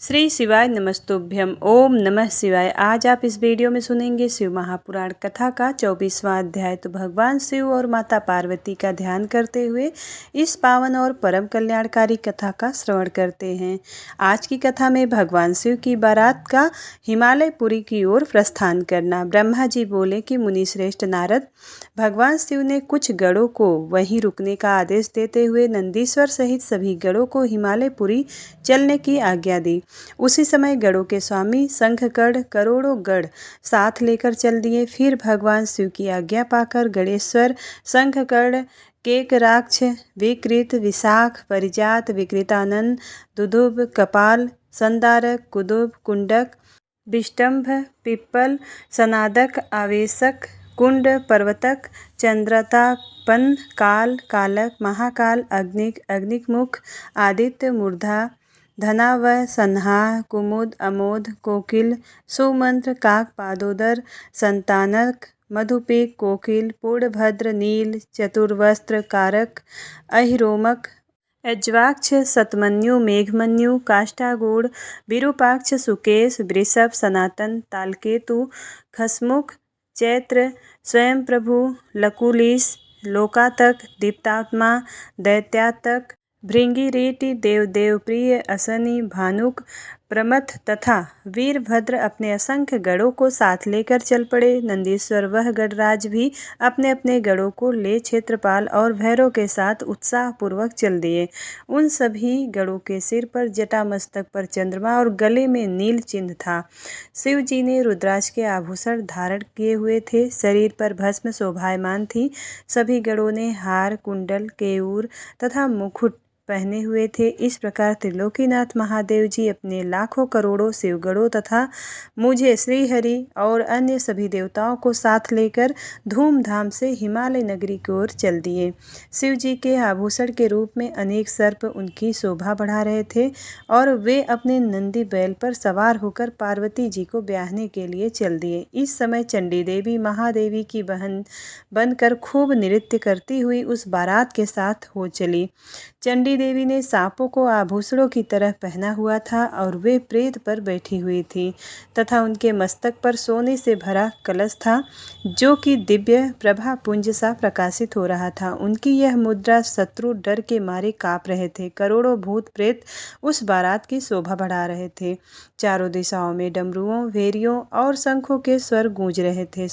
श्री शिवाय नमस्तुभ्यम। ओम नमः शिवाय। आज आप इस वीडियो में सुनेंगे शिव महापुराण कथा का 24वां अध्याय। तो भगवान शिव और माता पार्वती का ध्यान करते हुए इस पावन और परम कल्याणकारी कथा का श्रवण करते हैं। आज की कथा में भगवान शिव की बारात का हिमालयपुरी की ओर प्रस्थान करना। ब्रह्मा जी बोले कि मुनि श्रेष्ठ नारद, भगवान शिव ने कुछ गणों को वहीं रुकने का आदेश देते हुए नंदीश्वर सहित सभी गणों को हिमालयपुरी चलने की आज्ञा दी। उसी समय गणों के स्वामी शंखकर्ण करोड़ों गण साथ लेकर चल दिए। फिर भगवान शिव की आज्ञा पाकर गणेश्वर, शंखकर्ण, केकराक्ष, विकृत, विशाख, परिजात, विकृतानंद, दुदुभ, कपाल, संदारक, कुदुभ, कुंडक, विष्टंभ, पिप्पल, सनादक, आवेशक, कुंड, पर्वतक, चंद्रतापन, काल, कालक, महाकाल, अग्निक, अग्निमुख, आदित्य, मूर्धा, धनाव, संहा, कुमुद, अमोद, कोकिल, सुमंत्र, काक, पादोदर, संतानक, मधुपिक, कोकिल, पूर्णभद्र, नील, चतुर्वस्त्र, कारक, अहिरोमक, अज्वाक्ष, सतमन्यु, मेघमन्यु, काष्ठागूढ़, विरूपाक्ष, सुकेश, वृषभ, सनातन, तालकेतु, खसमुख, चैत्र, स्वयं प्रभु, लकुलिश, लोकातक, दीप्तात्मा, दैत्यातक, भृंगिरीटि, देवदेव प्रिय, असनी, भानुक, प्रमथ तथा वीरभद्र अपने असंख्य गणों को साथ लेकर चल पड़े। नंदीश्वर वह गणराज भी अपने अपने गणों को ले क्षेत्रपाल और भैरव के साथ उत्साहपूर्वक चल दिए। उन सभी गणों के सिर पर जटा, मस्तक पर चंद्रमा और गले में नील चिन्ह था। शिव जी ने रुद्राक्ष के आभूषण धारण किए हुए थे। शरीर पर भस्म शोभायमान थी। सभी गणों ने हार, कुंडल, केयूर तथा मुकुट पहने हुए थे। इस प्रकार त्रिलोकीनाथ महादेव जी अपने लाखों करोड़ों शिवगणों तथा मुझे श्रीहरि और अन्य सभी देवताओं को साथ लेकर धूमधाम से हिमालय नगरी की ओर चल दिए। शिव जी के आभूषण के रूप में अनेक सर्प उनकी शोभा बढ़ा रहे थे और वे अपने नंदी बैल पर सवार होकर पार्वती जी को ब्याहने के लिए चल दिए। इस समय चंडी देवी महादेवी की बहन बनकर खूब नृत्य करती हुई उस बारात के साथ हो चली। चंडी देवी ने सांपों को आभूषणों की तरह पहना हुआ था और वे प्रेत पर बैठी हुई थी तथा उनके मस्तक पर सोने से भरा कलश था जो कि दिव्य प्रभा पुंज सा प्रकाशित हो रहा था। उनकी यह मुद्रा शत्रु डर के मारे काँप रहे थे। करोड़ों भूत प्रेत उस बारात की शोभा बढ़ा रहे थे। चारों दिशाओं में डमरुओं, भेरियों और शंखों के स्वर गूंज रहे थे।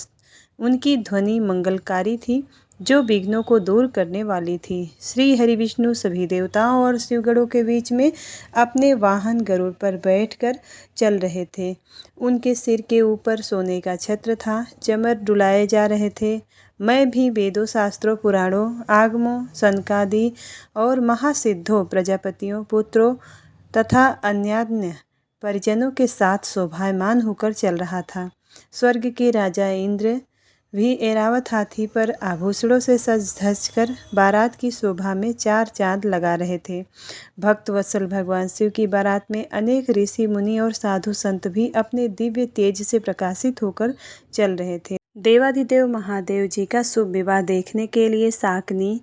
उनकी ध्वनि मंगलकारी थी जो विघ्नों को दूर करने वाली थी। श्री हरि विष्णु सभी देवताओं और शिवगणों के बीच में अपने वाहन गरुड़ पर बैठकर चल रहे थे। उनके सिर के ऊपर सोने का छत्र था। चमर डुलाए जा रहे थे। मैं भी वेदों, शास्त्रों, पुराणों, आगमों, सनकादि और महासिद्धों, प्रजापतियों, पुत्रों तथा अन्यान्य परिजनों के साथ शोभायमान होकर चल रहा था। स्वर्ग के राजा इंद्र भी ऐरावत हाथी पर आभूषणों से सज धज कर बारात की शोभा में चार चांद लगा रहे थे। भक्त वत्सल भगवान शिव की बारात में अनेक ऋषि, मुनि और साधु संत भी अपने दिव्य तेज से प्रकाशित होकर चल रहे थे। देवाधिदेव महादेव जी का शुभ विवाह देखने के लिए शाकनी,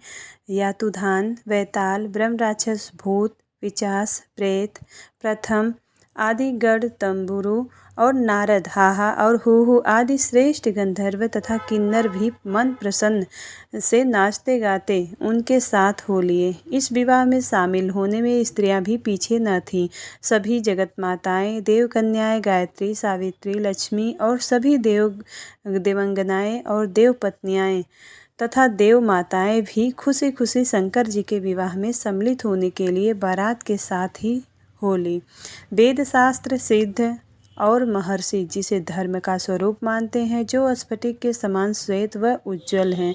यातुधान, वैताल, ब्रह्म राक्षस, भूत, पिशाच, प्रेत, प्रथम आदि गण, तंबुरु और नारद, हाहा और हूहू आदि श्रेष्ठ गंधर्व तथा किन्नर भी मन प्रसन्न से नाचते गाते उनके साथ हो लिए। इस विवाह में शामिल होने में स्त्रियां भी पीछे न थीं। सभी जगत माताएं, देव कन्याएं, गायत्री, सावित्री, लक्ष्मी और सभी देवंगनाएं और देव पत्नियां तथा देव माताएं भी खुशी खुशी शंकर जी के विवाह में सम्मिलित होने के लिए बारात के साथ ही हो ली। वेद शास्त्र सिद्ध और महर्षि जिसे धर्म का स्वरूप मानते हैं, जो स्फटिक के समान श्वेत व उज्ज्वल हैं,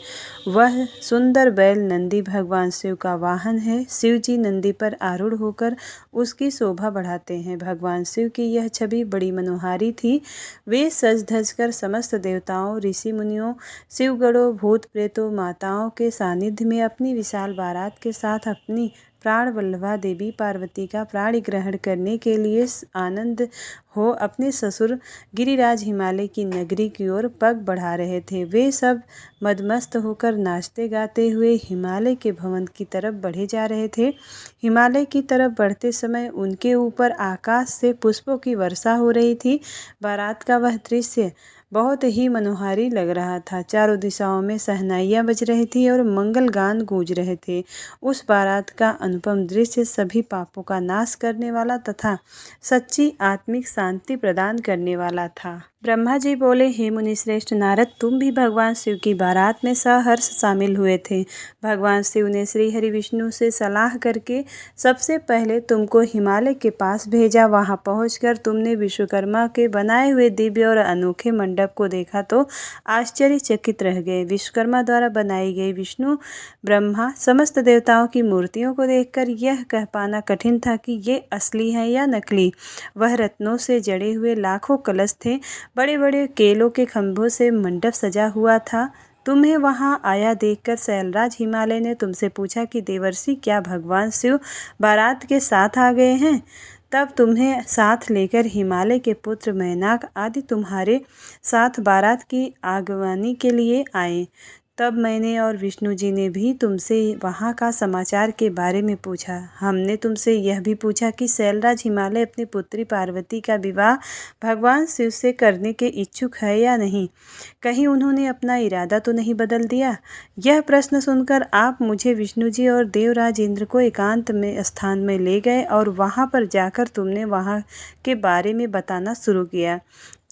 वह सुंदर बैल नंदी भगवान शिव का वाहन है। शिव जी नंदी पर आरूढ़ होकर उसकी शोभा बढ़ाते हैं। भगवान शिव की यह छवि बड़ी मनोहारी थी। वे सज धज कर समस्त देवताओं, ऋषि मुनियों, शिवगणों, भूत प्रेतों, माताओं के सानिध्य में अपनी विशाल बारात के साथ अपनी प्राण वल्लभा देवी पार्वती का प्राण ग्रहण करने के लिए आनंद हो अपने ससुर गिरिराज हिमालय की नगरी की ओर पग बढ़ा रहे थे। वे सब मदमस्त होकर नाचते गाते हुए हिमालय के भवन की तरफ बढ़े जा रहे थे। हिमालय की तरफ बढ़ते समय उनके ऊपर आकाश से पुष्पों की वर्षा हो रही थी। बारात का वह दृश्य बहुत ही मनोहारी लग रहा था। चारों दिशाओं में शहनाइयाँ बज रही थी और मंगल गान गूंज रहे थे। उस बारात का अनुपम दृश्य सभी पापों का नाश करने वाला तथा सच्ची आत्मिक शांति प्रदान करने वाला था। ब्रह्मा जी बोले, हे मुनि श्रेष्ठ नारद, तुम भी भगवान शिव की बारात में सहर्ष शामिल हुए थे। भगवान शिव ने श्री हरि विष्णु से सलाह करके सबसे पहले तुमको हिमालय के पास भेजा। वहां पहुंचकर तुमने विश्वकर्मा के बनाए हुए दिव्य और अनोखे मंडप को देखा तो आश्चर्यचकित रह गए। विश्वकर्मा द्वारा बनाई गई विष्णु, ब्रह्मा, समस्त देवताओं की मूर्तियों को देखकर यह कह पाना कठिन था कि ये असली है या नकली। वह रत्नों से जड़े हुए लाखों कलश थे। बड़े बड़े केलों के खंभों से मंडप सजा हुआ था। तुम्हें वहां आया देखकर शैलराज हिमालय ने तुमसे पूछा कि देवर्षि, क्या भगवान शिव बारात के साथ आ गए हैं? तब तुम्हें साथ लेकर हिमालय के पुत्र मैनाक आदि तुम्हारे साथ बारात की आगवानी के लिए आए। तब मैंने और विष्णु जी ने भी तुमसे वहाँ का समाचार के बारे में पूछा। हमने तुमसे यह भी पूछा कि शैलराज हिमालय अपनी पुत्री पार्वती का विवाह भगवान शिव से करने के इच्छुक है या नहीं। कहीं उन्होंने अपना इरादा तो नहीं बदल दिया। यह प्रश्न सुनकर आप मुझे विष्णु जी और देवराज इंद्र को एकांत में स्थान में ले गए और वहाँ पर जाकर तुमने वहाँ के बारे में बताना शुरू किया।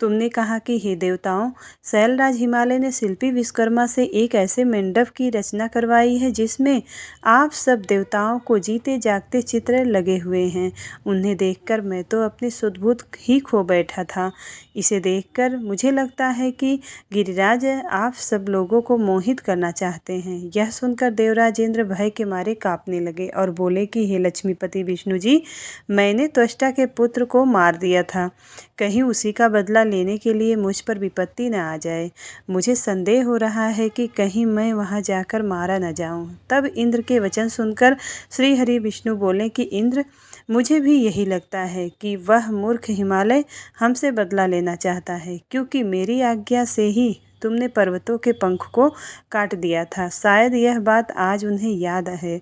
तुमने कहा कि हे देवताओं, शैलराज हिमालय ने शिल्पी विश्वकर्मा से एक ऐसे मंडप की रचना करवाई है जिसमें आप सब देवताओं को जीते जागते चित्र लगे हुए हैं। उन्हें देखकर मैं तो अपनी सुध-बुध ही खो बैठा था। इसे देखकर मुझे लगता है कि गिरिराज आप सब लोगों को मोहित करना चाहते हैं। यह सुनकर देवराज इंद्र भय के मारे कांपने लगे और बोले कि हे लक्ष्मीपति विष्णु जी, मैंने त्वष्टा के पुत्र को मार दिया था। कहीं उसी का बदला लेने के लिए मुझ पर विपत्ति न आ जाए। मुझे संदेह हो रहा है कि कहीं मैं वहां जाकर मारा न जाऊं। तब इंद्र के वचन सुनकर श्री हरि विष्णु बोले कि इंद्र, मुझे भी यही लगता है कि वह मूर्ख हिमालय हमसे बदला लेना चाहता है, क्योंकि मेरी आज्ञा से ही तुमने पर्वतों के पंख को काट दिया था। शायद यह बात आज उन्हें याद है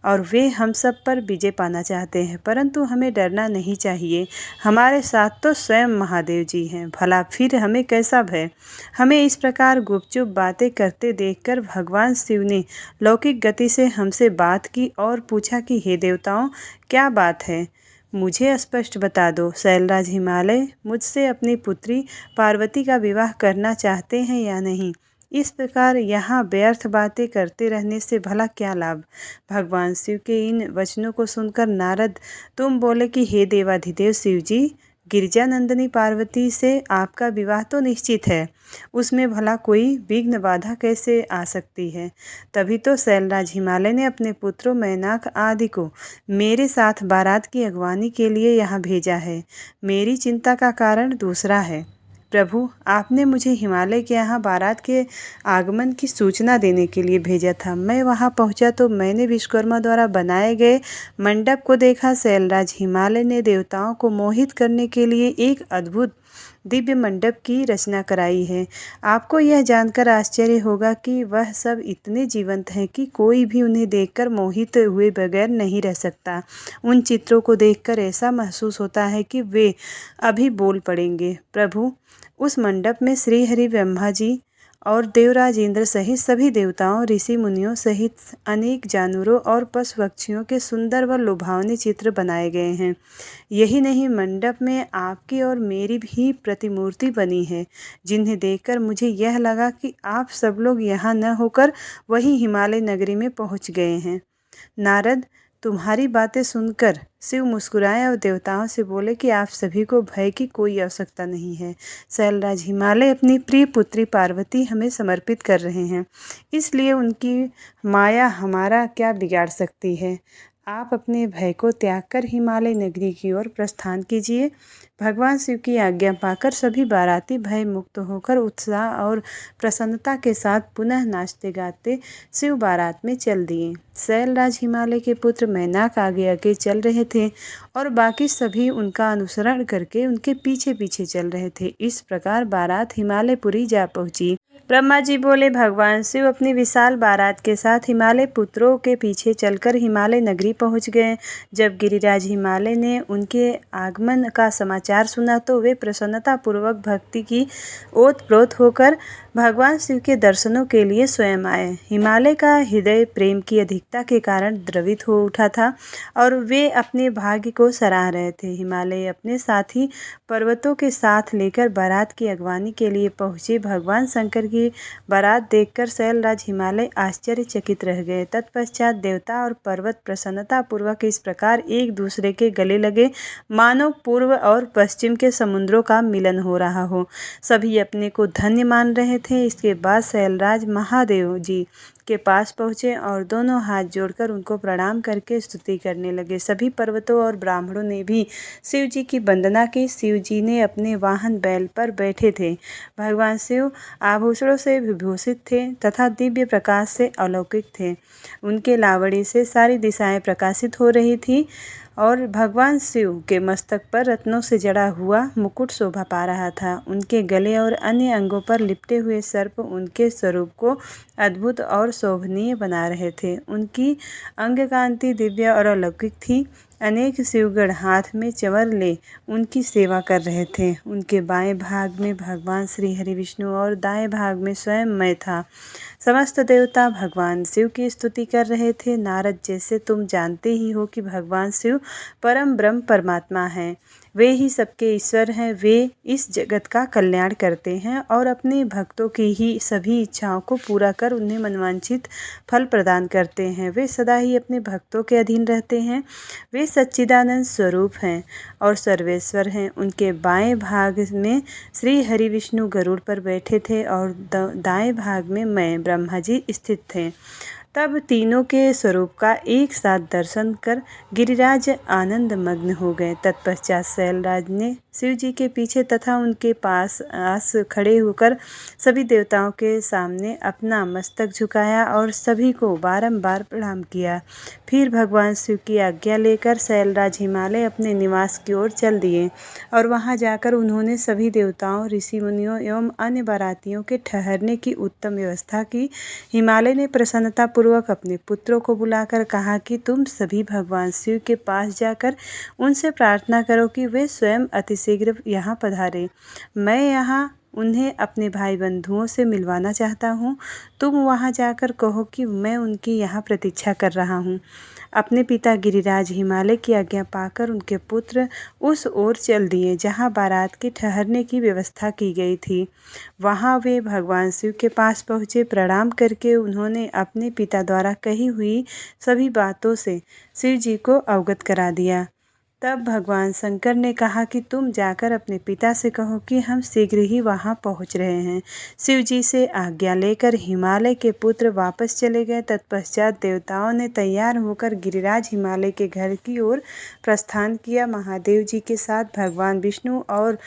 और वे हम सब पर विजय पाना चाहते हैं, परंतु हमें डरना नहीं चाहिए। हमारे साथ तो स्वयं महादेव जी हैं, भला फिर हमें कैसा भय। हमें इस प्रकार गुपचुप बातें करते देखकर भगवान शिव ने लौकिक गति से हमसे बात की और पूछा कि हे देवताओं, क्या बात है, मुझे स्पष्ट बता दो। शैलराज हिमालय मुझसे अपनी पुत्री पार्वती का विवाह करना चाहते हैं या नहीं? इस प्रकार यहाँ व्यर्थ बातें करते रहने से भला क्या लाभ। भगवान शिव के इन वचनों को सुनकर नारद तुम बोले कि हे देवाधिदेव शिव जी, गिरिजानंदिनी पार्वती से आपका विवाह तो निश्चित है, उसमें भला कोई विघ्न बाधा कैसे आ सकती है। तभी तो शैलराज हिमालय ने अपने पुत्रों मैनाक आदि को मेरे साथ बारात की अगवानी के लिए यहाँ भेजा है। मेरी चिंता का कारण दूसरा है। प्रभु, आपने मुझे हिमालय के यहाँ बारात के आगमन की सूचना देने के लिए भेजा था। मैं वहाँ पहुँचा तो मैंने विश्वकर्मा द्वारा बनाए गए मंडप को देखा। शैलराज हिमालय ने देवताओं को मोहित करने के लिए एक अद्भुत दिव्य मंडप की रचना कराई है। आपको यह जानकर आश्चर्य होगा कि वह सब इतने जीवंत हैं कि कोई भी उन्हें देखकर मोहित हुए बगैर नहीं रह सकता। उन चित्रों को देखकर ऐसा महसूस होता है कि वे अभी बोल पड़ेंगे। प्रभु, उस मंडप में श्री हरि ब्रह्मा जी और देवराज इंद्र सहित सभी देवताओं, ऋषि मुनियों सहित अनेक जानवरों और पशु पक्षियों के सुंदर व लुभावने चित्र बनाए गए हैं। यही नहीं, मंडप में आपकी और मेरी भी प्रतिमूर्ति बनी है, जिन्हें देखकर मुझे यह लगा कि आप सब लोग यहाँ न होकर वहीं हिमालय नगरी में पहुँच गए हैं। नारद, तुम्हारी बातें सुनकर शिव मुस्कुराए और देवताओं से बोले कि आप सभी को भय की कोई आवश्यकता नहीं है। शैलराज हिमालय अपनी प्रिय पुत्री पार्वती हमें समर्पित कर रहे हैं, इसलिए उनकी माया हमारा क्या बिगाड़ सकती है। आप अपने भय को त्याग कर हिमालय नगरी की ओर प्रस्थान कीजिए। भगवान शिव की आज्ञा पाकर सभी बाराती भय मुक्त होकर उत्साह और प्रसन्नता के साथ पुनः नाचते गाते शिव बारात में चल दिए। शैलराज हिमालय के पुत्र मैनाक आगे आगे चल रहे थे और बाकी सभी उनका अनुसरण करके उनके पीछे पीछे चल रहे थे। इस प्रकार बारात हिमालयपुरी जा पहुंची। ब्रह्मा जी बोले, भगवान शिव अपनी विशाल बारात के साथ हिमालय पुत्रों के पीछे चलकर हिमालय नगरी पहुंच गए। जब गिरिराज हिमालय ने उनके आगमन का समाचार सुना तो वे प्रसन्नता पूर्वक भक्ति की ओतप्रोत होकर भगवान शिव के दर्शनों के लिए स्वयं आए। हिमालय का हृदय प्रेम की अधिकता के कारण द्रवित हो उठा था और वे अपने भाग्य को सराह रहे थे। हिमालय अपने साथी पर्वतों के साथ लेकर बारात की अगवानी के लिए पहुंचे। भगवान शंकर की बारात देखकर शैलराज हिमालय आश्चर्यचकित रह गए। तत्पश्चात देवता और पर्वत प्रसन्नता पूर्वक इस प्रकार एक दूसरे के गले लगे मानो पूर्व और पश्चिम के समुद्रों का मिलन हो रहा हो। सभी अपने को धन्य मान रहे थे। इसके बाद शैलराज महादेव जी के पास पहुँचे और दोनों हाथ जोड़कर उनको प्रणाम करके स्तुति करने लगे। सभी पर्वतों और ब्राह्मणों ने भी शिव जी की वंदना की। शिव जी ने अपने वाहन बैल पर बैठे थे। भगवान शिव आभूषणों से विभूषित थे तथा दिव्य प्रकाश से अलौकिक थे। उनके लावड़ी से सारी दिशाएं प्रकाशित हो रही थी और भगवान शिव के मस्तक पर रत्नों से जड़ा हुआ मुकुट शोभा पा रहा था। उनके गले और अन्य अंगों पर लिपटे हुए सर्प उनके स्वरूप को अद्भुत और शोभनीय बना रहे थे। उनकी अंग कांति दिव्य और अलौकिक थी। अनेक शिवगण हाथ में चंवर ले उनकी सेवा कर रहे थे। उनके बाएं भाग में भगवान श्री हरि विष्णु और दाएं भाग में स्वयं मैं था। समस्त देवता भगवान शिव की स्तुति कर रहे थे। नारद, जैसे तुम जानते ही हो कि भगवान शिव परम ब्रह्म परमात्मा हैं, वे ही सबके ईश्वर हैं। वे इस जगत का कल्याण करते हैं और अपने भक्तों की ही सभी इच्छाओं को पूरा कर उन्हें मनवांछित फल प्रदान करते हैं। वे सदा ही अपने भक्तों के अधीन रहते हैं। वे सच्चिदानंद स्वरूप हैं और सर्वेश्वर हैं। उनके बाएं भाग में श्री हरि विष्णु गरुड़ पर बैठे थे और दाएं भाग में मैं ब्रह्मा जी स्थित थे। तब तीनों के स्वरूप का एक साथ दर्शन कर गिरिराज आनंद मग्न हो गए। तत्पश्चात शैलराज ने शिव जी के पीछे तथा उनके पास खड़े होकर सभी देवताओं के सामने अपना मस्तक झुकाया और सभी को बारंबार प्रणाम किया। फिर भगवान शिव की आज्ञा लेकर शैलराज हिमालय अपने निवास की ओर चल दिए और वहां जाकर उन्होंने सभी देवताओं, ऋषि मुनियों एवं अन्य बारातियों के ठहरने की उत्तम व्यवस्था की। हिमालय ने प्रसन्नता पूर्वक अपने पुत्रों को बुलाकर कहा कि तुम सभी भगवान शिव के पास जाकर उनसे प्रार्थना करो कि वे स्वयं अतिशीघ्र यहाँ पधारे। मैं यहाँ उन्हें अपने भाई बंधुओं से मिलवाना चाहता हूँ। तुम वहाँ जाकर कहो कि मैं उनकी यहाँ प्रतीक्षा कर रहा हूँ। अपने पिता गिरिराज हिमालय की आज्ञा पाकर उनके पुत्र उस ओर चल दिए जहाँ बारात के ठहरने की व्यवस्था की गई थी। वहाँ वे भगवान शिव के पास पहुँचे। प्रणाम करके उन्होंने अपने पिता द्वारा कही हुई सभी बातों से शिव जी को अवगत करा दिया। तब भगवान शंकर ने कहा कि तुम जाकर अपने पिता से कहो कि हम शीघ्र ही वहां पहुंच रहे हैं। शिव जी से आज्ञा लेकर हिमालय के पुत्र वापस चले गए। तत्पश्चात देवताओं ने तैयार होकर गिरिराज हिमालय के घर की ओर प्रस्थान किया। महादेव जी के साथ भगवान विष्णु और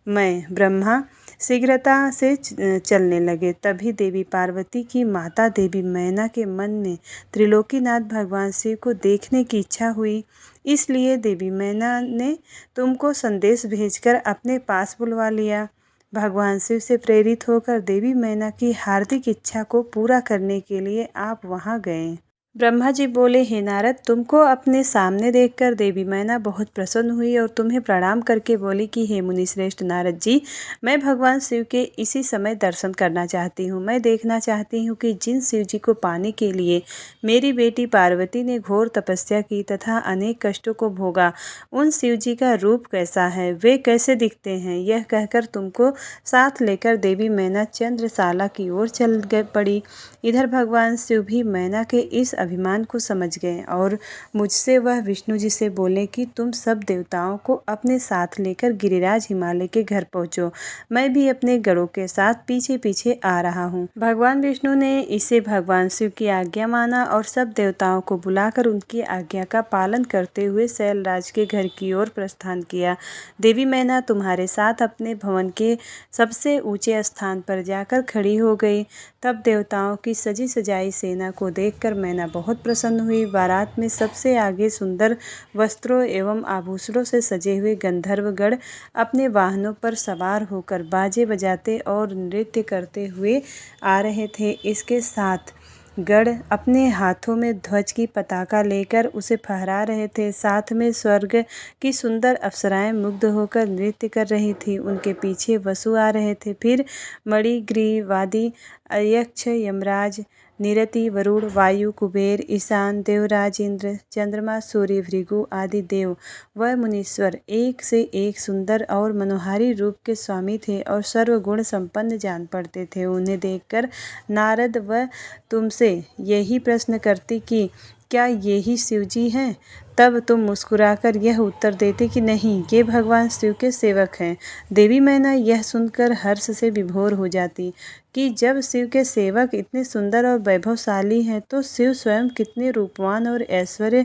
मैं ब्रह्मा शीघ्रता से चलने लगे। तभी देवी पार्वती की माता देवी मैना के मन में त्रिलोकीनाथ भगवान शिव को देखने की इच्छा हुई। इसलिए देवी मैना ने तुमको संदेश भेजकर अपने पास बुलवा लिया। भगवान शिव से प्रेरित होकर देवी मैना की हार्दिक इच्छा को पूरा करने के लिए आप वहां गए। ब्रह्मा जी बोले, हे नारद, तुमको अपने सामने देखकर देवी मैना बहुत प्रसन्न हुई और तुम्हें प्रणाम करके बोली कि हे मुनि श्रेष्ठ नारद जी, मैं भगवान शिव के इसी समय दर्शन करना चाहती हूँ। मैं देखना चाहती हूँ कि जिन शिव जी को पाने के लिए मेरी बेटी पार्वती ने घोर तपस्या की तथा अनेक कष्टों को भोगा, उन शिव जी का रूप कैसा है, वे कैसे दिखते हैं। यह कहकर तुमको साथ लेकर देवी मैना चंद्रशाला की ओर चल पड़ी। इधर भगवान शिव भी मैना के इस अभिमान को समझ गए और मुझसे वह विष्णु जी से बोले कि तुम सब देवताओं को अपने साथ लेकर गिरिराज हिमालय के घर पहुँचो, मैं भी अपने गणों के साथ पीछे पीछे आ रहा हूँ। भगवान विष्णु ने इसे भगवान शिव की आज्ञा माना और सब देवताओं को बुलाकर उनकी आज्ञा का पालन करते हुए शैलराज के घर की ओर प्रस्थान किया। देवी मैना तुम्हारे साथ अपने भवन के सबसे ऊंचे स्थान पर जाकर खड़ी हो गई। तब देवताओं की सजी सजाई सेना को देखकर मैना बहुत प्रसन्न हुई। बारात में सबसे आगे सुंदर वस्त्रों एवं आभूषणों से सजे हुए गंधर्वगण अपने वाहनों पर सवार होकर बाजे बजाते और नृत्य करते हुए आ रहे थे। इसके साथ गण अपने हाथों में ध्वज की पताका लेकर उसे फहरा रहे थे। साथ में स्वर्ग की सुंदर अप्सराएं मुग्ध होकर नृत्य कर रही थी। उनके पीछे वसु आ रहे थे। फिर मणिग्रीवादी यक्ष, यमराज, निरति, वरुण, वायु, कुबेर, ईशान, देवराज इंद्र, चंद्रमा, सूर्य, भृगु आदि देव व मुनीश्वर एक से एक सुंदर और मनोहारी रूप के स्वामी थे और सर्वगुण संपन्न जान पड़ते थे। उन्हें देखकर नारद व तुमसे यही प्रश्न करती कि क्या यही शिवजी हैं? तब तुम मुस्कुराकर यह उत्तर देते कि नहीं, ये भगवान शिव के सेवक हैं। देवी मैना यह सुनकर हर्ष से विभोर हो जाती कि जब शिव के सेवक इतने सुंदर और वैभवशाली हैं तो शिव स्वयं कितने रूपवान और ऐश्वर्य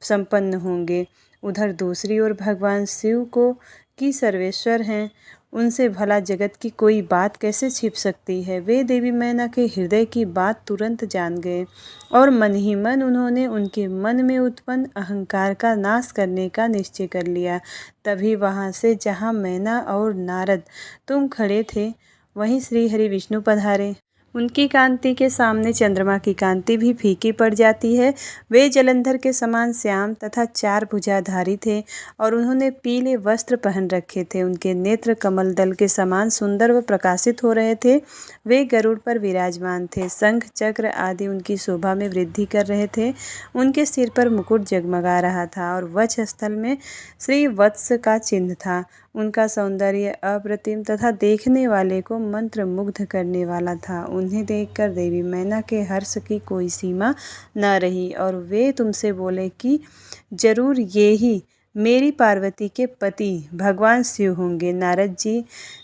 संपन्न होंगे। उधर दूसरी ओर भगवान शिव को की सर्वेश्वर हैं, उनसे भला जगत की कोई बात कैसे छिप सकती है। वे देवी मैना के हृदय की बात तुरंत जान गए और मन ही मन उन्होंने उनके मन में उत्पन्न अहंकार का नाश करने का निश्चय कर लिया। तभी वहाँ से जहाँ मैना और नारद तुम खड़े थे वहीं श्री हरि विष्णु पधारे। उनकी कांति के सामने चंद्रमा की कांति भी फीकी पड़ जाती है। वे जलंधर के समान श्याम तथा चार भुजाधारी थे और उन्होंने पीले वस्त्र पहन रखे थे। उनके नेत्र कमल दल के समान सुंदर व प्रकाशित हो रहे थे। वे गरुड़ पर विराजमान थे। शंख, चक्र आदि उनकी शोभा में वृद्धि कर रहे थे। उनके सिर पर मुकुट जगमगा रहा था और वक्ष स्थल में श्री वत्स का चिन्ह था। उनका सौंदर्य अप्रतिम तथा देखने वाले को मंत्र मुग्ध करने वाला था। उन्हें देखकर देवी मैना के हर्ष की कोई सीमा न रही और वे तुमसे बोले कि जरूर ये ही मेरी पार्वती के पति भगवान शिव होंगे। नारद जी,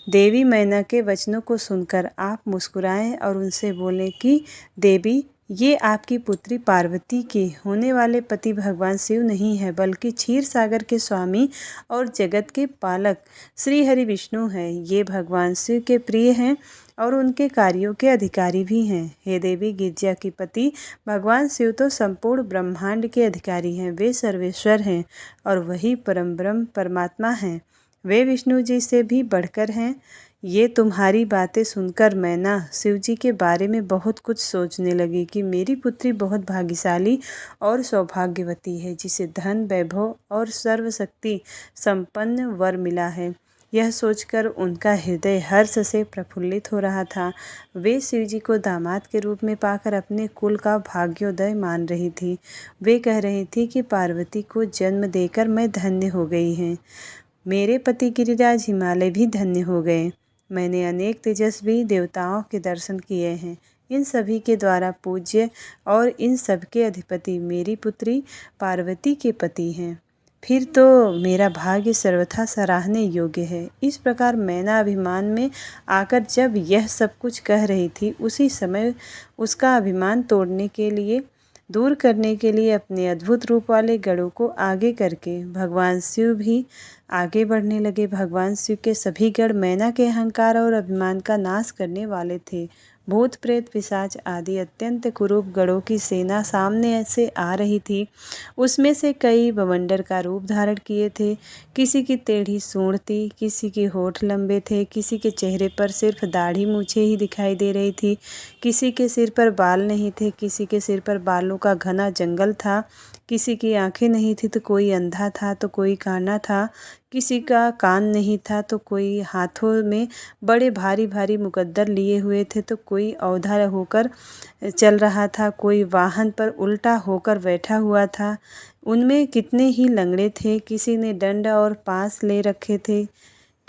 देवी मैना के वचनों को सुनकर आप मुस्कुराए और उनसे बोले कि देवी, ये आपकी पुत्री पार्वती के होने वाले पति भगवान शिव नहीं है, बल्कि क्षीर सागर के स्वामी और जगत के पालक श्री हरि विष्णु हैं। ये भगवान शिव के प्रिय हैं और उनके कार्यों के अधिकारी भी हैं। हे देवी, गिरिजा की पति भगवान शिव तो संपूर्ण ब्रह्मांड के अधिकारी हैं। वे सर्वेश्वर हैं और वही परम ब्रह्म परमात्मा हैं। वे विष्णु जी से भी बढ़कर हैं। ये तुम्हारी बातें सुनकर मैना शिवजी के बारे में बहुत कुछ सोचने लगी कि मेरी पुत्री बहुत भाग्यशाली और सौभाग्यवती है, जिसे धन, वैभव और सर्वशक्ति संपन्न वर मिला है। यह सोचकर उनका हृदय हर्ष से प्रफुल्लित हो रहा था। वे शिवजी को दामाद के रूप में पाकर अपने कुल का भाग्योदय मान रही थी। वे कह रही थी कि पार्वती को जन्म देकर मैं धन्य हो गई हैं। मेरे पति गिरिराज हिमालय भी धन्य हो गए। मैंने अनेक तेजस्वी देवताओं के दर्शन किए हैं। इन सभी के द्वारा पूज्य और इन सब के अधिपति मेरी पुत्री पार्वती के पति हैं। फिर तो मेरा भाग्य सर्वथा सराहने योग्य है। इस प्रकार मैना अभिमान में आकर जब यह सब कुछ कह रही थी, उसी समय उसका अभिमान तोड़ने के लिए, दूर करने के लिए अपने अद्भुत रूप वाले गणों को आगे करके भगवान शिव भी आगे बढ़ने लगे। भगवान शिव के सभी गण मैना के अहंकार और अभिमान का नाश करने वाले थे। भूत, प्रेत, पिशाच आदि अत्यंत कुरूप गणों की सेना सामने से आ रही थी। उसमें से कई बवंडर का रूप धारण किए थे। किसी की टेढ़ी सूंड थी, किसी के होठ लंबे थे, किसी के चेहरे पर सिर्फ दाढ़ी मूछें ही दिखाई दे रही थी, किसी के सिर पर बाल नहीं थे, किसी के सिर पर बालों का घना जंगल था, किसी की आंखें नहीं थी तो कोई अंधा था तो कोई काना था, किसी का कान नहीं था तो कोई हाथों में बड़े भारी भारी मुकद्दर लिए हुए थे तो कोई औधा होकर चल रहा था, कोई वाहन पर उल्टा होकर बैठा हुआ था। उनमें कितने ही लंगड़े थे, किसी ने दंड और पास ले रखे थे,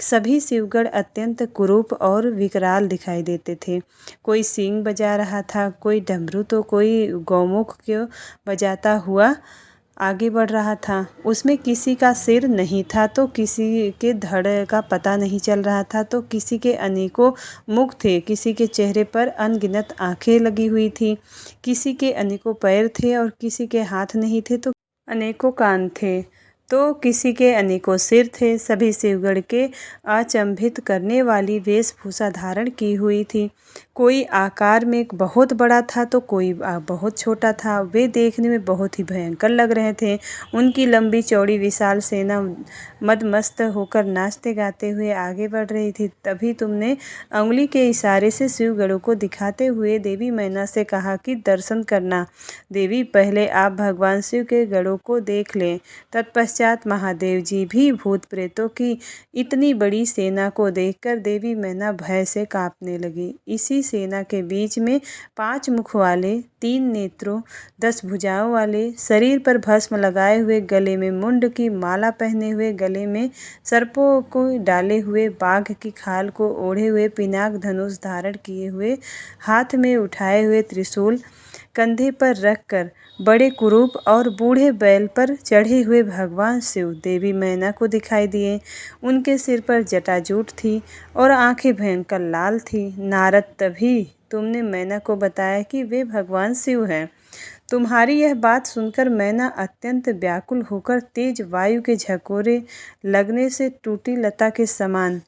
सभी शिवगढ़ अत्यंत कुरूप और विकराल दिखाई देते थे। कोई सींग बजा रहा था, कोई डमरू तो कोई गौमुख को बजाता हुआ आगे बढ़ रहा था। उसमें किसी का सिर नहीं था तो किसी के धड़ का पता नहीं चल रहा था, तो किसी के अनेकों मुख थे, किसी के चेहरे पर अनगिनत आंखें लगी हुई थी, किसी के अनेकों पैर थे और किसी के हाथ नहीं थे तो अनेकों कान थे, तो किसी के अनेकों सिर थे। सभी शिवगढ़ के अचंभित करने वाली वेशभूषा धारण की हुई थी। कोई आकार में बहुत बड़ा था तो कोई बहुत छोटा था। वे देखने में बहुत ही भयंकर लग रहे थे। उनकी लंबी चौड़ी विशाल सेना मदमस्त होकर नाचते गाते हुए आगे बढ़ रही थी। तभी तुमने उंगली के इशारे से शिवगढ़ों को दिखाते हुए देवी मैना से कहा कि दर्शन करना। देवी, पहले आप भगवान शिव के गढ़ों को देख लें। तत्पश्चात महादेव जी भी भूत प्रेतों की इतनी बड़ी सेना को देखकर देवी मैना भय से कांपने लगी। इसी सेना के बीच में 5 मुख वाले, 3 नेत्रों, 10 भुजाओं वाले, शरीर पर भस्म लगाए हुए, गले में मुंड की माला पहने हुए, गले में सर्पों को डाले हुए, बाघ की खाल को ओढ़े हुए, पिनाक धनुष धारण किए हुए, हाथ में उठाए हुए त्रिशूल कंधे पर रखकर बड़े कुरूप और बूढ़े बैल पर चढ़े हुए भगवान शिव देवी मैना को दिखाई दिए। उनके सिर पर जटाजूट थी और आंखें भयंकर लाल थी। नारद, तभी तुमने मैना को बताया कि वे भगवान शिव हैं। तुम्हारी यह बात सुनकर मैना अत्यंत व्याकुल होकर तेज वायु के झकोरे लगने से टूटी लता के समान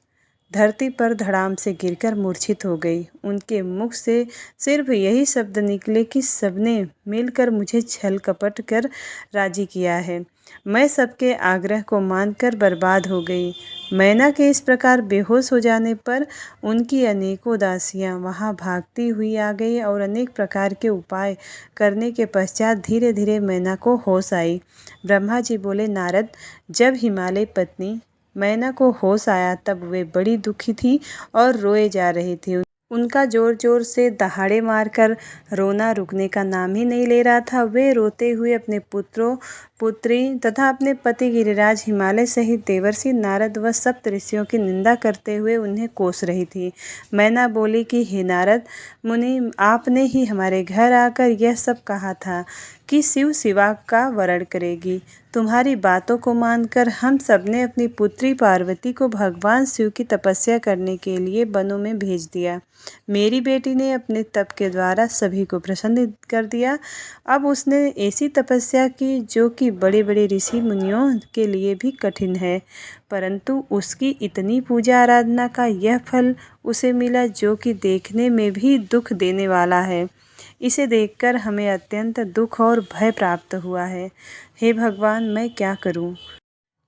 धरती पर धड़ाम से गिरकर मूर्छित हो गई। उनके मुख से सिर्फ यही शब्द निकले कि सबने मिलकर मुझे छल कपट कर राजी किया है। मैं सबके आग्रह को मानकर बर्बाद हो गई। मैना के इस प्रकार बेहोश हो जाने पर उनकी अनेकों दासियां वहां भागती हुई आ गई और अनेक प्रकार के उपाय करने के पश्चात धीरे धीरे मैना को होश आई। ब्रह्मा जी बोले, नारद, जब हिमालय पत्नी मैना को होश आया तब वे बड़ी दुखी थी और रोए जा रही थी। उनका जोर जोर से दहाड़े मारकर रोना रुकने का नाम ही नहीं ले रहा था। वे रोते हुए अपने पुत्रों, पुत्री तथा अपने पति गिरिराज, हिमालय सहित देवर्षि नारद व सप्त ऋषियों की निंदा करते हुए उन्हें कोस रही थी। मैना बोली कि हे नारद मुनि, आपने ही हमारे घर आकर यह सब कहा था कि शिव शिवा का वरण करेगी। तुम्हारी बातों को मानकर हम सबने अपनी पुत्री पार्वती को भगवान शिव की तपस्या करने के लिए वनों में भेज दिया। मेरी बेटी ने अपने तप के द्वारा सभी को प्रसन्न कर दिया। अब उसने ऐसी तपस्या की जो कि बड़े बड़े ऋषि मुनियों के लिए भी कठिन है, परंतु उसकी इतनी पूजा आराधना का यह फल उसे मिला जो कि देखने में भी दुख देने वाला है। इसे देखकर हमें अत्यंत दुख और भय प्राप्त हुआ है। हे भगवान, मैं क्या करूं?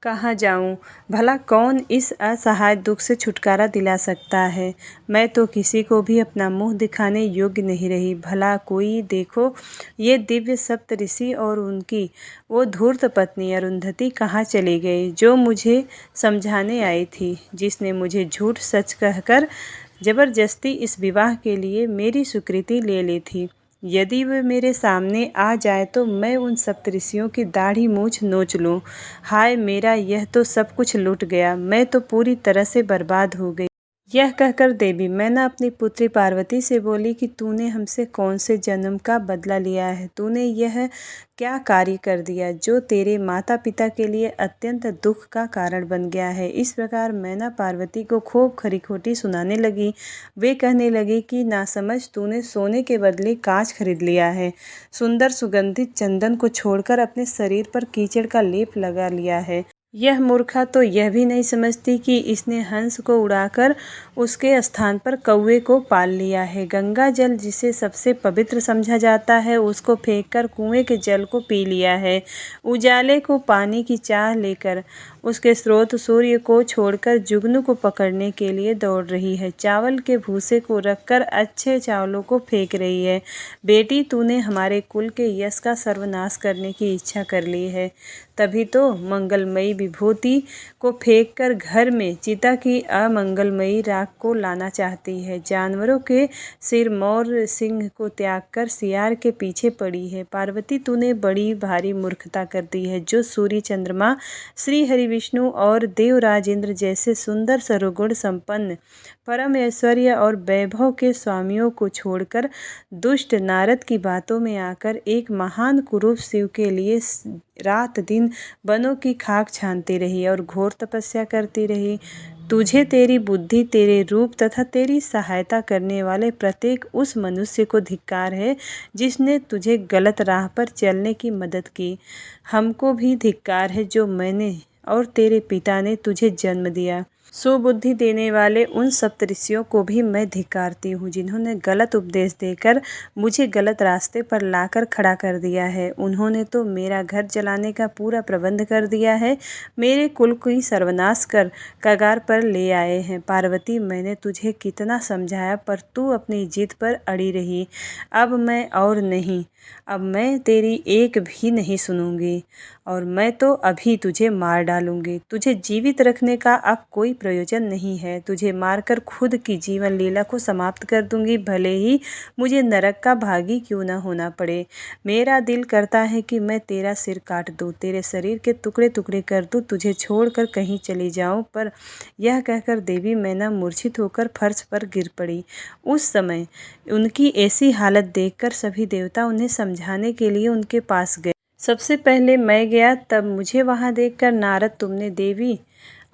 कहाँ जाऊं? भला कौन इस असहाय दुख से छुटकारा दिला सकता है? मैं तो किसी को भी अपना मुंह दिखाने योग्य नहीं रही। भला कोई देखो, ये दिव्य सप्तऋषि और उनकी वो धूर्त पत्नी अरुंधति कहाँ चली गई, जो मुझे समझाने आई थी, जिसने मुझे झूठ सच कहकर जबरदस्ती इस विवाह के लिए मेरी स्वीकृति ले ली थी। यदि वे मेरे सामने आ जाए तो मैं उन सप्तऋषियों की दाढ़ी मूछ नोच लूं। हाय, मेरा यह तो सब कुछ लुट गया, मैं तो पूरी तरह से बर्बाद हो गई। यह कहकर देवी मैना अपनी पुत्री पार्वती से बोली कि तूने हमसे कौन से जन्म का बदला लिया है? तूने यह क्या कार्य कर दिया जो तेरे माता पिता के लिए अत्यंत दुख का कारण बन गया है? इस प्रकार मैना पार्वती को खूब खरी खोटी सुनाने लगी। वे कहने लगी कि नासमझ, तूने सोने के बदले कांच खरीद लिया है। सुंदर सुगंधित चंदन को छोड़कर अपने शरीर पर कीचड़ का लेप लगा लिया है। यह मूर्खा तो यह भी नहीं समझती कि इसने हंस को उड़ाकर उसके स्थान पर कौवे को पाल लिया है। गंगा जल, जिसे सबसे पवित्र समझा जाता है, उसको फेंककर कुएं के जल को पी लिया है। उजाले को पानी की चाह लेकर उसके स्रोत सूर्य को छोड़कर जुगनू को पकड़ने के लिए दौड़ रही है। चावल के भूसे को रखकर अच्छे चावलों को फेंक रही है। बेटी, तूने हमारे कुल के यश का सर्वनाश करने की इच्छा कर ली है, तभी तो मंगलमयी विभूति को फेंककर घर में चिता की अमंगलमयी राख को लाना चाहती है। जानवरों के सिर मोर सिंह को त्याग कर सियार के पीछे पड़ी है। पार्वती, तूने बड़ी भारी मूर्खता कर दी है, जो सूर्य, चंद्रमा, श्री हरि विष्णु और देवराज इंद्र जैसे सुंदर सर्वगुण संपन्न परम ऐश्वर्य और वैभव के स्वामियों को छोड़कर दुष्ट नारद की बातों में आकर एक महान कुरूप शिव के लिए रात दिन वनों की खाक छानती रही और घोर तपस्या करती रही। तुझे तेरी बुद्धि, तेरे रूप तथा तेरी सहायता करने वाले प्रत्येक उस मनुष्य को धिक्कार है जिसने तुझे गलत राह पर चलने की मदद की। हमको भी धिक्कार है जो मैंने और तेरे पिता ने तुझे जन्म दिया। सुबुद्धि देने वाले उन सप्तऋषियों को भी मैं धिक्कारती हूँ जिन्होंने गलत उपदेश देकर मुझे गलत रास्ते पर लाकर खड़ा कर दिया है। उन्होंने तो मेरा घर जलाने का पूरा प्रबंध कर दिया है, मेरे कुल की सर्वनाश कर कगार पर ले आए हैं। पार्वती, मैंने तुझे कितना समझाया पर तू अपनी जिद पर अड़ी रही। अब मैं और नहीं, अब मैं तेरी एक भी नहीं सुनूंगी और मैं तो अभी तुझे मार डालूंगी। तुझे जीवित रखने का अब कोई प्रयोजन नहीं है। तुझे मारकर खुद की जीवन लीला को समाप्त कर दूंगी, भले ही मुझे नरक का भागी क्यों न होना पड़े। मेरा दिल करता है कि मैं तेरा सिर काट दूं, तेरे शरीर के टुकड़े टुकड़े कर दूं, तुझे छोड़कर कहीं चली जाऊं। पर यह कहकर देवी मैना मूर्छित होकर फर्श पर गिर पड़ी। उस समय उनकी ऐसी हालत देखकर सभी देवता उन्हें समझाने के लिए उनके पास गए। सबसे पहले मैं गया, तब मुझे वहां देखकर नारद, तुमने देवी,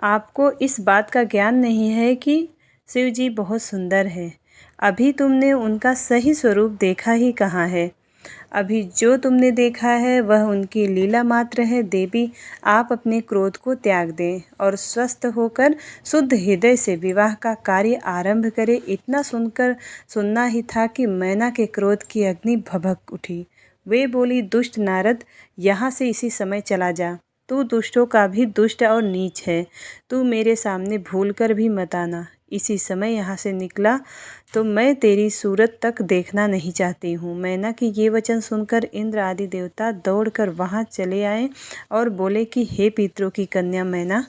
आपको इस बात का ज्ञान नहीं है कि शिव जी बहुत सुंदर है। अभी तुमने उनका सही स्वरूप देखा ही कहाँ है। अभी जो तुमने देखा है वह उनकी लीला मात्र है। देवी, आप अपने क्रोध को त्याग दें और स्वस्थ होकर शुद्ध हृदय से विवाह का कार्य आरंभ करें। इतना सुनना ही था कि मैना के क्रोध की अग्नि भभक उठी। वे बोली, दुष्ट नारद, यहाँ से इसी समय चला जा। तू दुष्टों का भी दुष्ट और नीच है। तू मेरे सामने भूल कर भी मत आना। इसी समय यहाँ से निकला तो मैं तेरी सूरत तक देखना नहीं चाहती हूँ। मैना की ये वचन सुनकर इंद्र आदि देवता दौड़कर वहाँ चले आए और बोले कि हे पितरों की कन्या मैना,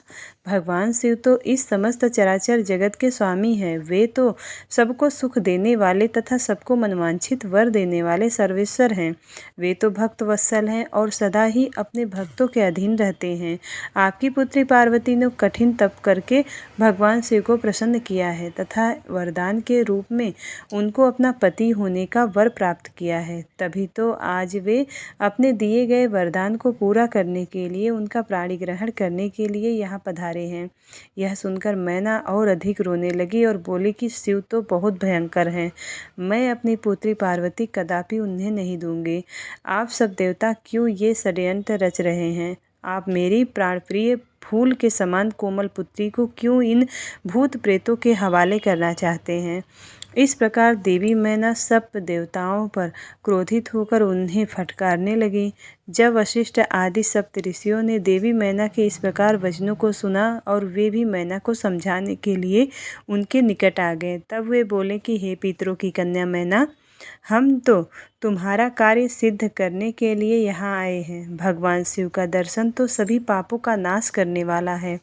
भगवान शिव तो इस समस्त चराचर जगत के स्वामी हैं। वे तो सबको सुख देने वाले तथा सबको मनवांछित वर देने वाले सर्वेश्वर हैं। वे तो भक्त वत्सल हैं और सदा ही अपने भक्तों के अधीन रहते हैं। आपकी पुत्री पार्वती ने कठिन तप करके भगवान शिव को प्रसन्न किया है तथा वरदान के रूप में उनको अपना पति होने का वर प्राप्त किया है। तभी तो आज वे अपने दिए गए वरदान को पूरा करने के लिए, उनका प्राणी ग्रहण करने के लिए यहाँ पधारे हैं। यह सुनकर मैना और अधिक रोने लगी और बोली कि शिव तो बहुत भयंकर हैं। मैं अपनी पुत्री पार्वती कदापि उन्हें नहीं दूंगी। आप सब देवता क्यों ये षड्यंत्र रच रहे हैं? आप मेरी प्राणप्रिय फूल के समान कोमल पुत्री को क्यों इन भूत प्रेतों के हवाले करना चाहते हैं? इस प्रकार देवी मैना सब देवताओं पर क्रोधित होकर उन्हें फटकारने लगी। जब वशिष्ठ आदि सप्तऋषियों ने देवी मैना के इस प्रकार वचनों को सुना और वे भी मैना को समझाने के लिए उनके निकट आ गए, तब वे बोले कि हे पितरों की कन्या मैना, हम तो तुम्हारा कार्य सिद्ध करने के लिए यहाँ आए हैं। भगवान शिव का दर्शन तो सभी पापों का नाश करने वाला है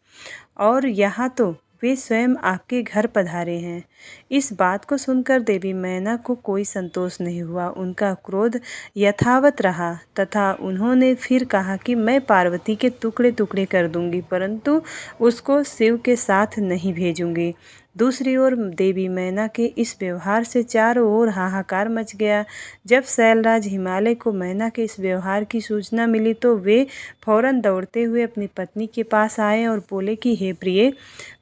और यहाँ तो वे स्वयं आपके घर पधारे हैं। इस बात को सुनकर देवी मैना को कोई संतोष नहीं हुआ। उनका क्रोध यथावत रहा तथा उन्होंने फिर कहा कि मैं पार्वती के टुकड़े टुकड़े कर दूंगी, परंतु उसको शिव के साथ नहीं भेजूंगी। दूसरी ओर देवी मैना के इस व्यवहार से चारों ओर हाहाकार मच गया। जब शैलराज हिमालय को मैना के इस व्यवहार की सूचना मिली तो वे फौरन दौड़ते हुए अपनी पत्नी के पास आए और बोले कि हे प्रिय,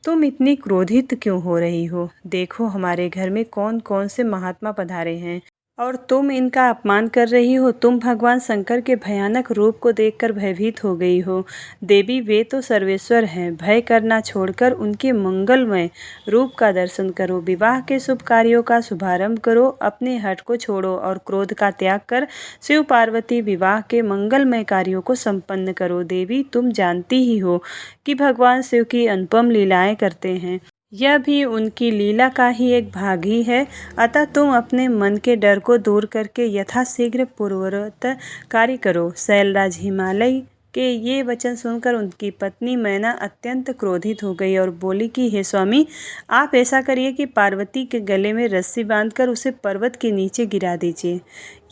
तुम इतनी क्रोधित क्यों हो रही हो? देखो हमारे घर में कौन कौन से महात्मा पधारे हैं और तुम इनका अपमान कर रही हो। तुम भगवान शंकर के भयानक रूप को देखकर भयभीत हो गई हो। देवी, वे तो सर्वेश्वर हैं। भय करना छोड़कर उनके मंगलमय रूप का दर्शन करो। विवाह के शुभ कार्यों का शुभारंभ करो। अपने हठ को छोड़ो और क्रोध का त्याग कर शिव पार्वती विवाह के मंगलमय कार्यों को संपन्न करो। देवी, तुम जानती ही हो कि भगवान शिव की अनुपम लीलाएं करते हैं। यह भी उनकी लीला का ही एक भाग ही है। अतः तुम अपने मन के डर को दूर करके यथाशीघ्र पूर्ववत कार्य करो। शैलराज हिमालय के ये वचन सुनकर उनकी पत्नी मैना अत्यंत क्रोधित हो गई और बोली कि हे स्वामी, आप ऐसा करिए कि पार्वती के गले में रस्सी बांधकर उसे पर्वत के नीचे गिरा दीजिए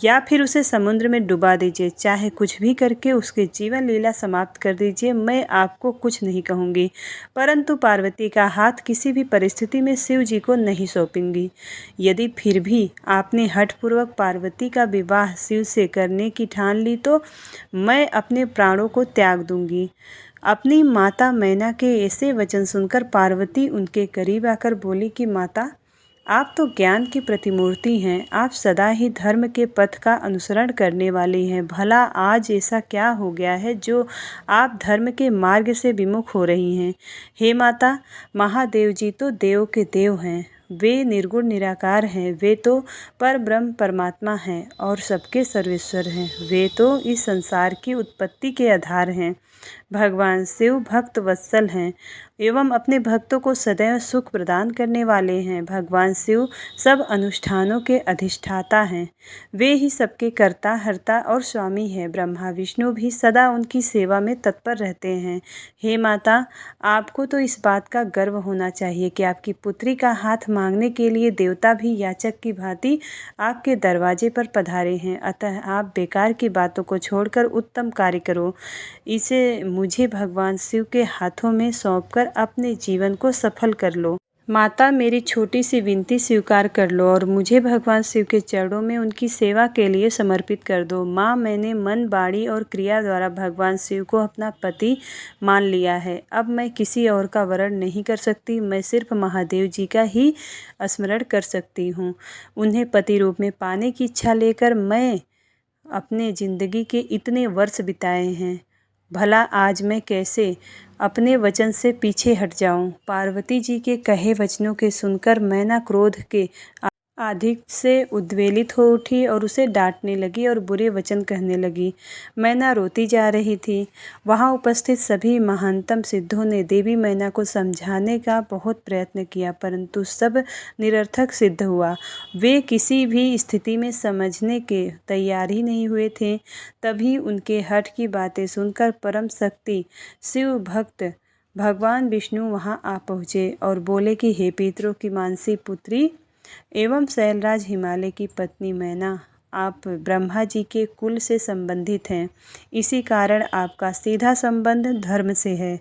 या फिर उसे समुद्र में डुबा दीजिए। चाहे कुछ भी करके उसके जीवन लीला समाप्त कर दीजिए, मैं आपको कुछ नहीं कहूँगी, परंतु पार्वती का हाथ किसी भी परिस्थिति में शिव जी को नहीं सौंपूंगी। यदि फिर भी आपने हठपूर्वक पार्वती का विवाह शिव से करने की ठान ली तो मैं अपने प्राणों को त्याग दूंगी। अपनी माता मैना के ऐसे वचन सुनकर पार्वती उनके करीब आकर बोली कि माता, आप तो ज्ञान की प्रतिमूर्ति हैं। आप सदा ही धर्म के पथ का अनुसरण करने वाली हैं। भला आज ऐसा क्या हो गया है जो आप धर्म के मार्ग से विमुख हो रही हैं? हे माता, महादेव जी तो देव के देव हैं। वे निर्गुण निराकार हैं। वे तो परब्रह्म परमात्मा हैं और सबके सर्वेश्वर हैं। वे तो इस संसार की उत्पत्ति के आधार हैं। भगवान शिव भक्त वत्सल हैं एवं अपने भक्तों को सदैव सुख प्रदान करने वाले हैं। भगवान शिव सब अनुष्ठानों के अधिष्ठाता हैं। वे ही सबके कर्ता हर्ता और स्वामी हैं। ब्रह्मा विष्णु भी सदा उनकी सेवा में तत्पर रहते हैं। हे माता, आपको तो इस बात का गर्व होना चाहिए कि आपकी पुत्री का हाथ मांगने के लिए देवता भी याचक की भांति आपके दरवाजे पर पधारे हैं। अतः आप बेकार की बातों को छोड़कर उत्तम कार्य करो। इसे मुझे भगवान शिव के हाथों में सौंपकर अपने जीवन को सफल कर लो। माता, मेरी छोटी सी विनती स्वीकार कर लो और मुझे भगवान शिव के चरणों में उनकी सेवा के लिए समर्पित कर दो। माँ, मैंने मन, वाणी और क्रिया द्वारा भगवान शिव को अपना पति मान लिया है। अब मैं किसी और का वरण नहीं कर सकती। मैं सिर्फ महादेव जी का ही स्मरण कर सकती हूँ। उन्हें पति रूप में पाने की इच्छा लेकर मैं अपने जिंदगी के इतने वर्ष बिताए हैं। भला आज मैं कैसे अपने वचन से पीछे हट जाऊं? पार्वती जी के कहे वचनों के सुनकर मैना क्रोध के अधिक से उद्वेलित हो उठी और उसे डांटने लगी और बुरे वचन कहने लगी। मैना रोती जा रही थी। वहां उपस्थित सभी महानतम सिद्धों ने देवी मैना को समझाने का बहुत प्रयत्न किया, परंतु सब निरर्थक सिद्ध हुआ। वे किसी भी स्थिति में समझने के तैयार ही नहीं हुए थे। तभी उनके हठ की बातें सुनकर परम शक्ति शिव भक्त भगवान विष्णु वहां आ पहुँचे और बोले कि हे पितरों की मानसी पुत्री एवं शैलराज हिमालय की पत्नी मैना, आप ब्रह्मा जी के कुल से संबंधित हैं। इसी कारण आपका सीधा संबंध धर्म से है।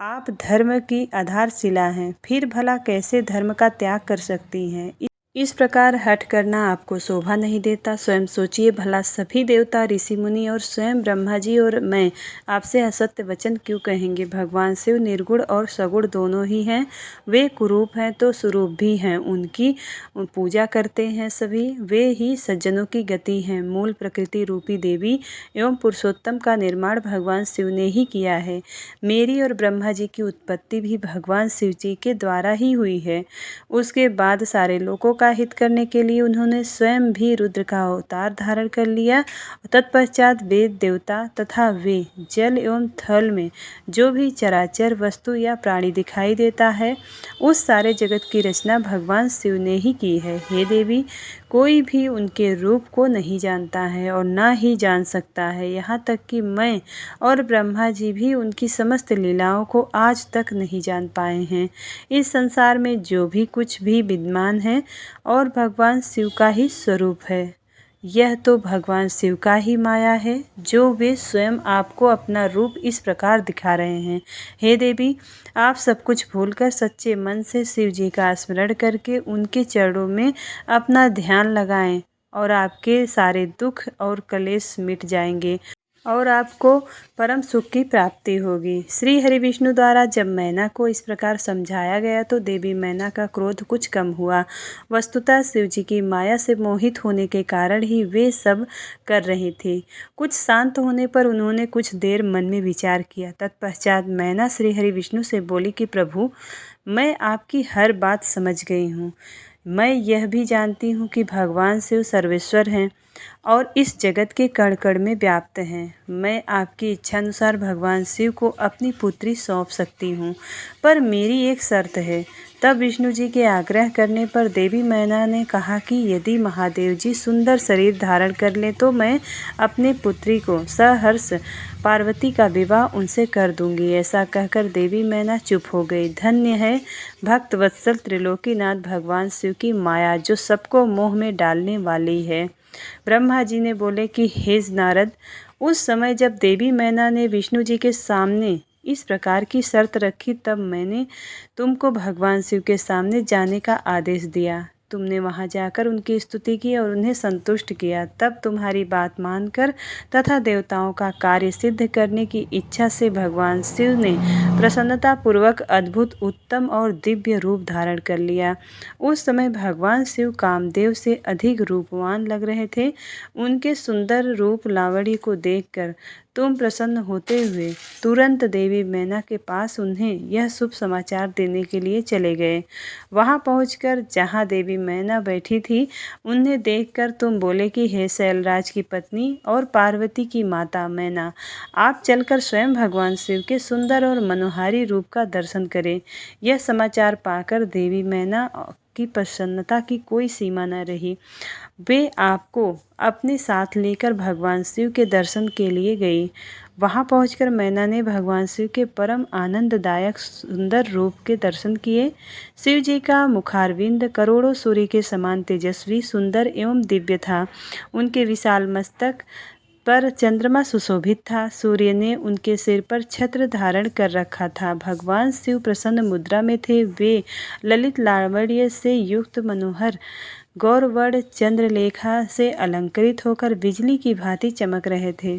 आप धर्म की आधारशिला हैं। फिर भला कैसे धर्म का त्याग कर सकती हैं? इस प्रकार हठ करना आपको शोभा नहीं देता। स्वयं सोचिए, भला सभी देवता, ऋषि मुनि और स्वयं ब्रह्मा जी और मैं आपसे असत्य वचन क्यों कहेंगे? भगवान शिव निर्गुण और सगुण दोनों ही हैं। वे कुरूप हैं तो स्वरूप भी हैं। उनकी पूजा करते हैं सभी। वे ही सज्जनों की गति हैं। मूल प्रकृति रूपी देवी एवं पुरुषोत्तम का निर्माण भगवान शिव ने ही किया है। मेरी और ब्रह्मा जी की उत्पत्ति भी भगवान शिव जी के द्वारा ही हुई है। उसके बाद सारे लोगों का हित करने के लिए उन्होंने स्वयं भी रुद्र का अवतार धारण कर लिया। तत्पश्चात वेद, देवता तथा वे जल एवं थल में जो भी चराचर वस्तु या प्राणी दिखाई देता है, उस सारे जगत की रचना भगवान शिव ने ही की है। हे देवी, कोई भी उनके रूप को नहीं जानता है और ना ही जान सकता है। यहाँ तक कि मैं और ब्रह्मा जी भी उनकी समस्त लीलाओं को आज तक नहीं जान पाए हैं। इस संसार में जो भी कुछ भी विद्यमान है और भगवान शिव का ही स्वरूप है। यह तो भगवान शिव का ही माया है जो वे स्वयं आपको अपना रूप इस प्रकार दिखा रहे हैं। हे देवी, आप सब कुछ भूलकर सच्चे मन से शिव जी का स्मरण करके उनके चरणों में अपना ध्यान लगाएं और आपके सारे दुख और क्लेश मिट जाएंगे और आपको परम सुख की प्राप्ति होगी। श्री हरि विष्णु द्वारा जब मैना को इस प्रकार समझाया गया तो देवी मैना का क्रोध कुछ कम हुआ। वस्तुतः शिव जी की माया से मोहित होने के कारण ही वे सब कर रही थी। कुछ शांत होने पर उन्होंने कुछ देर मन में विचार किया। तत्पश्चात मैना श्री हरि विष्णु से बोली कि प्रभु, मैं आपकी हर बात समझ गई हूँ। मैं यह भी जानती हूँ कि भगवान शिव सर्वेश्वर हैं और इस जगत के कण कण में व्याप्त हैं। मैं आपकी इच्छानुसार भगवान शिव को अपनी पुत्री सौंप सकती हूँ, पर मेरी एक शर्त है। तब विष्णु जी के आग्रह करने पर देवी मैना ने कहा कि यदि महादेव जी सुंदर शरीर धारण कर लें तो मैं अपने पुत्री को सहर्ष पार्वती का विवाह उनसे कर दूंगी। ऐसा कहकर देवी मैना चुप हो गई। धन्य है भक्त वत्सल त्रिलोकीनाथ भगवान शिव की माया, जो सबको मोह में डालने वाली है। ब्रह्मा जी ने बोले कि हे नारद, उस समय जब देवी मैना ने विष्णु जी के सामने इस प्रकार की शर्त रखी, तब मैंने तुमको भगवान शिव के सामने जाने का आदेश दिया। तुमने वहां जाकर उनकी स्तुति की और उन्हें संतुष्ट किया। तब तुम्हारी बात मानकर तथा देवताओं का कार्य सिद्ध करने की इच्छा से भगवान शिव ने प्रसन्नतापूर्वक अद्भुत, उत्तम और दिव्य रूप धारण कर लिया। उस समय भगवान शिव कामदेव से अधिक रूपवान लग रहे थे। उनके सुंदर रूप लावण्य को देखकर तुम प्रसन्न होते हुए तुरंत देवी मैना के पास उन्हें यह शुभ समाचार देने के लिए चले गए। वहां पहुंचकर जहां देवी मैना बैठी थी, उन्हें देखकर तुम बोले कि हे शैलराज की पत्नी और पार्वती की माता मैना, आप चलकर स्वयं भगवान शिव के सुंदर और मनोहारी रूप का दर्शन करें। यह समाचार पाकर देवी मैना की प्रसन्नता की कोई सीमा न रही। वे आपको अपने साथ लेकर भगवान शिव के दर्शन के लिए गई। वहां पहुंचकर मैना ने भगवान शिव के परम आनंददायक सुंदर रूप के दर्शन किए। शिव जी का मुखारविंद करोड़ों सूर्य के समान तेजस्वी, सुंदर एवं दिव्य था। उनके विशाल मस्तक पर चंद्रमा सुशोभित था। सूर्य ने उनके सिर पर छत्र धारण कर रखा था। भगवान शिव प्रसन्न मुद्रा में थे। वे ललित लावण्य से युक्त मनोहर गौरवर्ण चंद्रलेखा से अलंकृत होकर बिजली की भांति चमक रहे थे।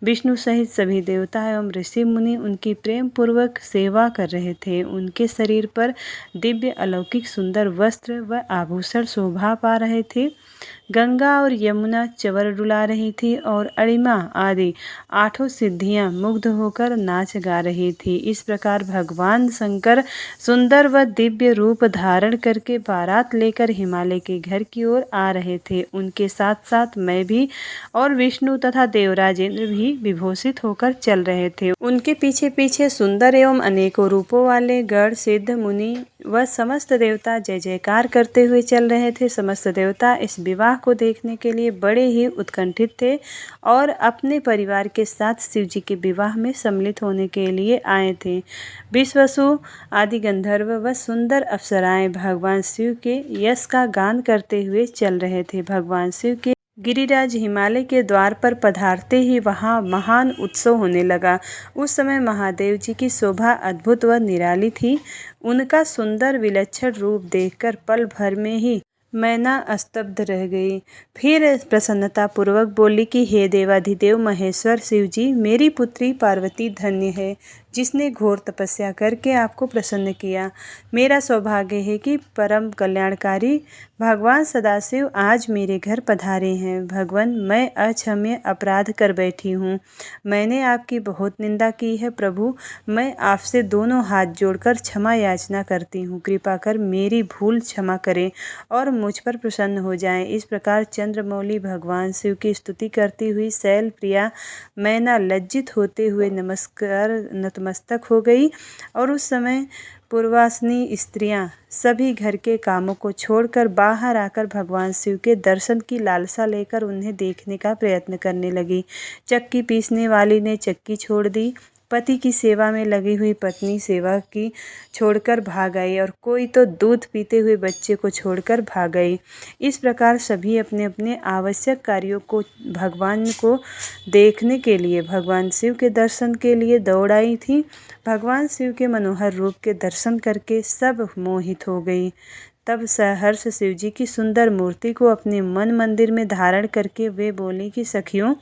विष्णु सहित सभी देवता एवं ऋषि मुनि उनकी प्रेम पूर्वक सेवा कर रहे थे। उनके शरीर पर दिव्य अलौकिक सुंदर वस्त्र व आभूषण शोभा पा रहे थे। गंगा और यमुना चवर डुला रही थी और अणिमा आदि 8 सिद्धियां मुग्ध होकर नाच गा रही थी। इस प्रकार भगवान शंकर सुंदर व दिव्य रूप धारण करके बारात लेकर हिमालय के घर की ओर आ रहे थे। उनके साथ साथ मैं भी और विष्णु तथा देवराजेंद्र भी विभूषित होकर चल रहे थे। उनके पीछे पीछे सुंदर एवं अनेकों रूपों वाले गण, सिद्ध, मुनि व समस्त देवता जय जयकार करते हुए चल रहे थे। समस्त देवता इस विवाह को देखने के लिए बड़े ही उत्कंठित थे और अपने परिवार के साथ शिव जी के विवाह में सम्मिलित होने के लिए आए थे। विश्वसु आदि गंधर्व व सुंदर अप्सराएं भगवान शिव के यश का गान करते हुए चल रहे थे। भगवान शिव के गिरिराज हिमालय के द्वार पर पधारते ही वहां महान उत्सव होने लगा। उस समय महादेव जी की शोभा अद्भुत व निराली थी। उनका सुंदर विलक्षण रूप देखकर पल भर में ही मैना स्तब्ध रह गई। फिर प्रसन्नता पूर्वक बोली कि हे देवाधिदेव महेश्वर शिव जी, मेरी पुत्री पार्वती धन्य है जिसने घोर तपस्या करके आपको प्रसन्न किया। मेरा सौभाग्य है कि परम कल्याणकारी भगवान सदाशिव आज मेरे घर पधारे हैं। भगवान, मैं अक्षम्य अपराध कर बैठी हूँ। मैंने आपकी बहुत निंदा की है। प्रभु, मैं आपसे दोनों हाथ जोड़कर क्षमा याचना करती हूँ। कृपा कर मेरी भूल क्षमा करें और मुझ पर प्रसन्न हो जाएं। इस प्रकार चंद्रमौली भगवान शिव की स्तुति करती हुई शैल प्रिया मैना लज्जित होते हुए नतमस्तक हो गई। और उस समय पूर्वासनी स्त्रियां सभी घर के कामों को छोड़कर बाहर आकर भगवान शिव के दर्शन की लालसा लेकर उन्हें देखने का प्रयत्न करने लगी। चक्की पीसने वाली ने चक्की छोड़ दी। पति की सेवा में लगी हुई पत्नी सेवा की छोड़कर भाग आई और कोई तो दूध पीते हुए बच्चे को छोड़कर भाग गई। इस प्रकार सभी अपने अपने आवश्यक कार्यों को भगवान को देखने के लिए, भगवान शिव के दर्शन के लिए दौड़ आई थी। भगवान शिव के मनोहर रूप के दर्शन करके सब मोहित हो गई। तब सहर्ष शिव जी की सुंदर मूर्ति को अपने मन मंदिर में धारण करके वे बोली कि सखियों,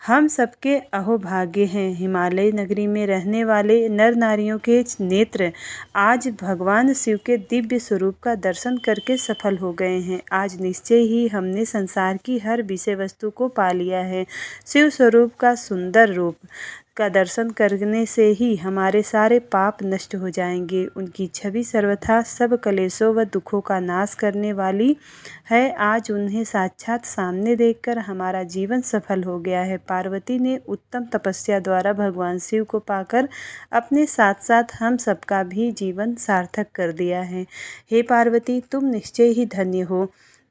हम सबके अहोभाग्य हैं। हिमालय नगरी में रहने वाले नर नारियों के नेत्र आज भगवान शिव के दिव्य स्वरूप का दर्शन करके सफल हो गए हैं। आज निश्चय ही हमने संसार की हर विषय वस्तु को पा लिया है। शिव स्वरूप का सुंदर रूप का दर्शन करने से ही हमारे सारे पाप नष्ट हो जाएंगे। उनकी छवि सर्वथा सब कलेशों व दुखों का नाश करने वाली है। आज उन्हें साक्षात सामने देखकर हमारा जीवन सफल हो गया है। पार्वती ने उत्तम तपस्या द्वारा भगवान शिव को पाकर अपने साथ साथ हम सबका भी जीवन सार्थक कर दिया है। हे पार्वती, तुम निश्चय ही धन्य हो।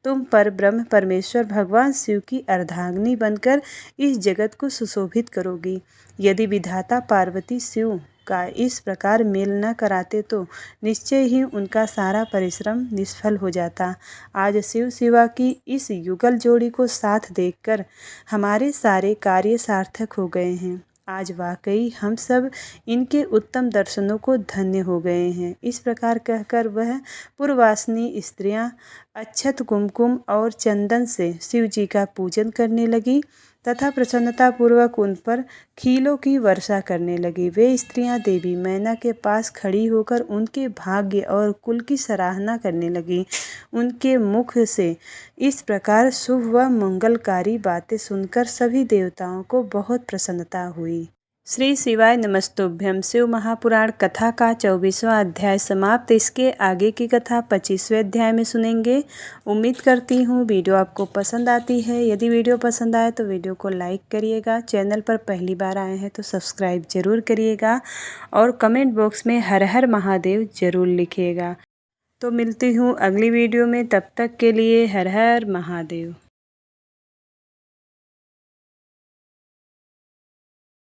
तुम पर ब्रह्म परमेश्वर भगवान शिव की अर्धांगिनी बनकर इस जगत को सुशोभित करोगी। यदि विधाता पार्वती शिव का इस प्रकार मेल न कराते तो निश्चय ही उनका सारा परिश्रम निष्फल हो जाता। आज शिव शिवा की इस युगल जोड़ी को साथ देखकर हमारे सारे कार्य सार्थक हो गए हैं। आज वाकई हम सब इनके उत्तम दर्शनों को धन्य हो गए हैं। इस प्रकार कहकर वह पूर्ववासिनी स्त्रियां अक्षत, कुमकुम और चंदन से शिव जी का पूजन करने लगी तथा प्रसन्नतापूर्वक उन पर खीलों की वर्षा करने लगी। वे स्त्रियां देवी मैना के पास खड़ी होकर उनके भाग्य और कुल की सराहना करने लगी। उनके मुख से इस प्रकार शुभ व मंगलकारी बातें सुनकर सभी देवताओं को बहुत प्रसन्नता हुई। श्री शिवाय नमस्तुभ्यम। शिव महापुराण कथा का 24वां अध्याय समाप्त। इसके आगे की कथा 25वें अध्याय में सुनेंगे। उम्मीद करती हूँ वीडियो आपको पसंद आती है। यदि वीडियो पसंद आए तो वीडियो को लाइक करिएगा। चैनल पर पहली बार आए हैं तो सब्सक्राइब जरूर करिएगा और कमेंट बॉक्स में हर हर महादेव जरूर लिखिएगा। तो मिलती हूँ अगली वीडियो में, तब तक के लिए हर हर महादेव।